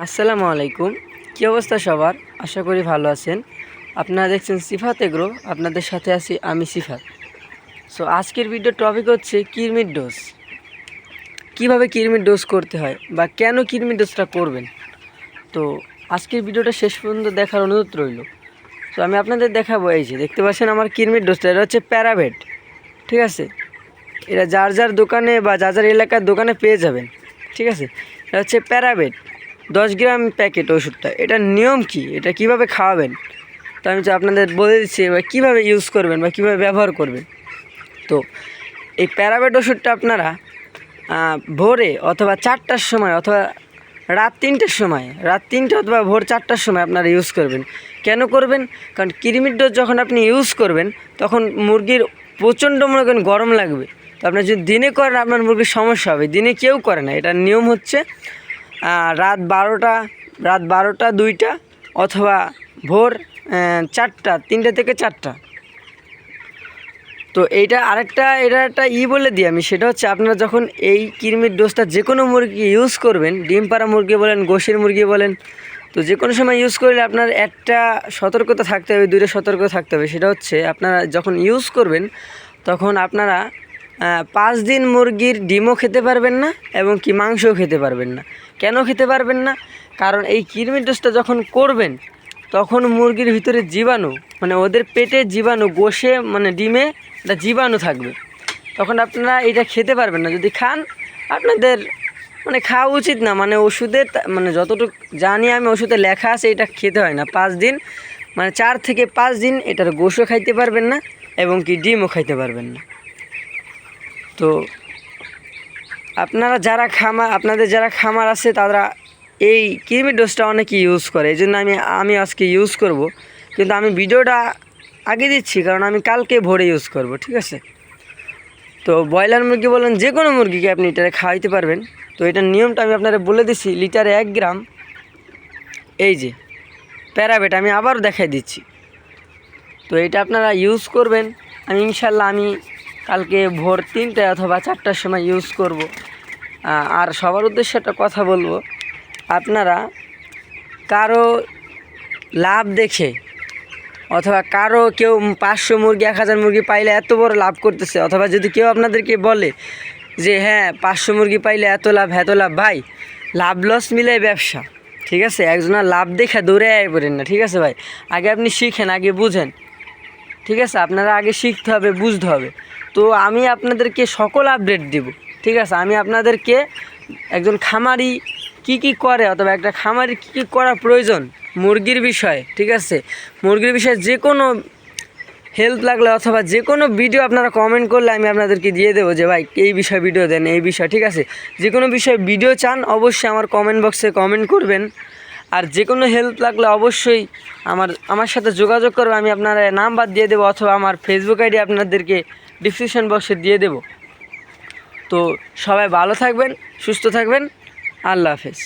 আসসালামু আলাইকুম। কী অবস্থা সবার? আশা করি ভালো আছেন। আপনারা দেখছেন সিফাত এগ্রো, আপনাদের সাথে আছি আমি সিফাত। সো আজকের ভিডিওর টপিক হচ্ছে কৃমির ডোজ। কীভাবে কৃমির ডোজ করতে হয় বা কেন কৃমির ডোজটা করবেন। তো আজকের ভিডিওটা শেষ পর্যন্ত দেখার অনুরোধ রইল। তো আমি আপনাদের দেখাবো, এই যে দেখতে পাচ্ছেন আমার কৃমির ডোজটা, এটা হচ্ছে প্যারাভেট। ঠিক আছে, এটা যার যার দোকানে বা যার যার এলাকার দোকানে পেয়ে যাবেন। ঠিক আছে, এটা হচ্ছে প্যারাভেট 10 গ্রাম প্যাকেট ওষুধটা। এটার নিয়ম কি, এটা কিভাবে খাওয়াবেন, তো আমি তো আপনাদের বলে দিচ্ছি এবার কীভাবে ইউজ করবেন বা কীভাবে ব্যবহার করবেন। তো এই প্যারাভেট ওষুধটা আপনারা ভোরে অথবা 4টার সময় অথবা রাত 3টের সময়, রাত 3টে অথবা ভোর 4টার সময় আপনারা ইউজ করবেন। কেন করবেন? কারণ কৃমির ডোজ যখন আপনি ইউজ করবেন তখন মুরগির প্রচণ্ড মনে করেন গরম লাগবে। তো আপনি যদি দিনে করেন আপনার মুরগির সমস্যা হবে, দিনে কেউ করে না। এটার নিয়ম হচ্ছে রাত 12টা 2টা অথবা ভোর 4টা, 3টে থেকে 4টা। তো এটা একটা বলে দিই আমি, সেটা হচ্ছে আপনারা যখন এই কৃমির ডোজটা যে কোনো মুরগি ইউজ করবেন, ডিম পাড়া মুরগি বলেন, গোশের মুরগি বলেন, তো যে কোনো সময় ইউজ করলে আপনার একটা সতর্কতা থাকতে হবে, দুইটা সতর্কতা থাকতে হবে। সেটা হচ্ছে আপনারা যখন ইউজ করবেন তখন আপনারা 5 দিন মুরগির ডিমও খেতে পারবেন না এবং কি মাংসও খেতে পারবেন না। কেন খেতে পারবেন না? কারণ এই কৃমির ডোজটা যখন করবেন তখন মুরগির ভিতরে জীবাণু, মানে ওদের পেটে জীবাণু, গোশে মানে ডিমে একটা জীবাণু থাকবে। তখন আপনারা এটা খেতে পারবেন না। যদি খান আপনাদের মানে খাওয়া উচিত না, মানে ওষুধে মানে যতটুকু জানি আমি ওষুধে লেখা আছে এটা খেতে হয় না 5 দিন, মানে 4 থেকে 5 দিন এটার গোশও খাইতে পারবেন না এবং কি ডিমও খাইতে পারবেন না। তো আপনাদের যারা খামার আছে তারা এই কৃমির ডোজটা অনেকে ইউজ করে, এই জন্য আমি আজকে ইউজ করব। কিন্তু আমি ভিডিওটা আগে দিচ্ছি কারণ আমি কালকে ভোরে ইউজ করব। ঠিক আছে, তো ব্রয়লার মুরগি বলেন, যে কোনো মুরগিকে আপনি এটা খাওয়াইতে পারবেন। তো এটার নিয়মটা আমি আপনারা বলে দিচ্ছি। লিটারে 1 গ্রাম এই যে প্যারাভেট, আমি আবার দেখাই দিচ্ছি। তো এটা আপনারা ইউজ করবেন। ইনশাল্লাহ আমি কালকে ভোর 3টে অথবা 4টার সময় ইউজ করব। আর সবার উদ্দেশ্যে একটা কথা বলবো, আপনারা কারো লাভ দেখে অথবা কেউ 500 মুরগি 1000 মুরগি পাইলে এত বড় লাভ করতেছে, অথবা যদি কেউ আপনাদেরকে বলে যে হ্যাঁ 500 মুরগি পাইলে এত লাভ, ভাই লাভ লস মিলে ব্যবসা। ঠিক আছে, একজনের লাভ দেখে দৌড়ে পড়েন না। ঠিক আছে ভাই, আগে আপনি শিখেন, আগে বুঝেন। ঠিক আছে, আপনারা আগে শিখতে হবে, বুঝতে হবে। তো আমি আপনাদেরকে সকল আপডেট দিব। ঠিক আছে, আমি আপনাদেরকে একজন খামারি কি করে অথবা একটা খামারি কী করা প্রয়োজন মুরগির বিষয়ে, ঠিক আছে, মুরগির বিষয়ে যে কোনো হেল্প লাগলে অথবা যে কোনো ভিডিও আপনারা কমেন্ট করলে আমি আপনাদেরকে দিয়ে দেবো যে ভাই এই বিষয়ে ভিডিও দেন, এই বিষয়ে। ঠিক আছে, যে কোনো বিষয়ে ভিডিও চান অবশ্যই আমার কমেন্ট বক্সে কমেন্ট করবেন। আর যে কোনো হেল্প লাগলে অবশ্যই আমার সাথে যোগাযোগ করবে। আমি আপনার নাম্বার দিয়ে দেবো অথবা আমার ফেসবুক আইডি আপনাদেরকে ডিসক্রিপশন বক্সে দিয়ে দেব। তো সবাই ভালো থাকবেন, সুস্থ থাকবেন। আল্লাহ হাফেজ।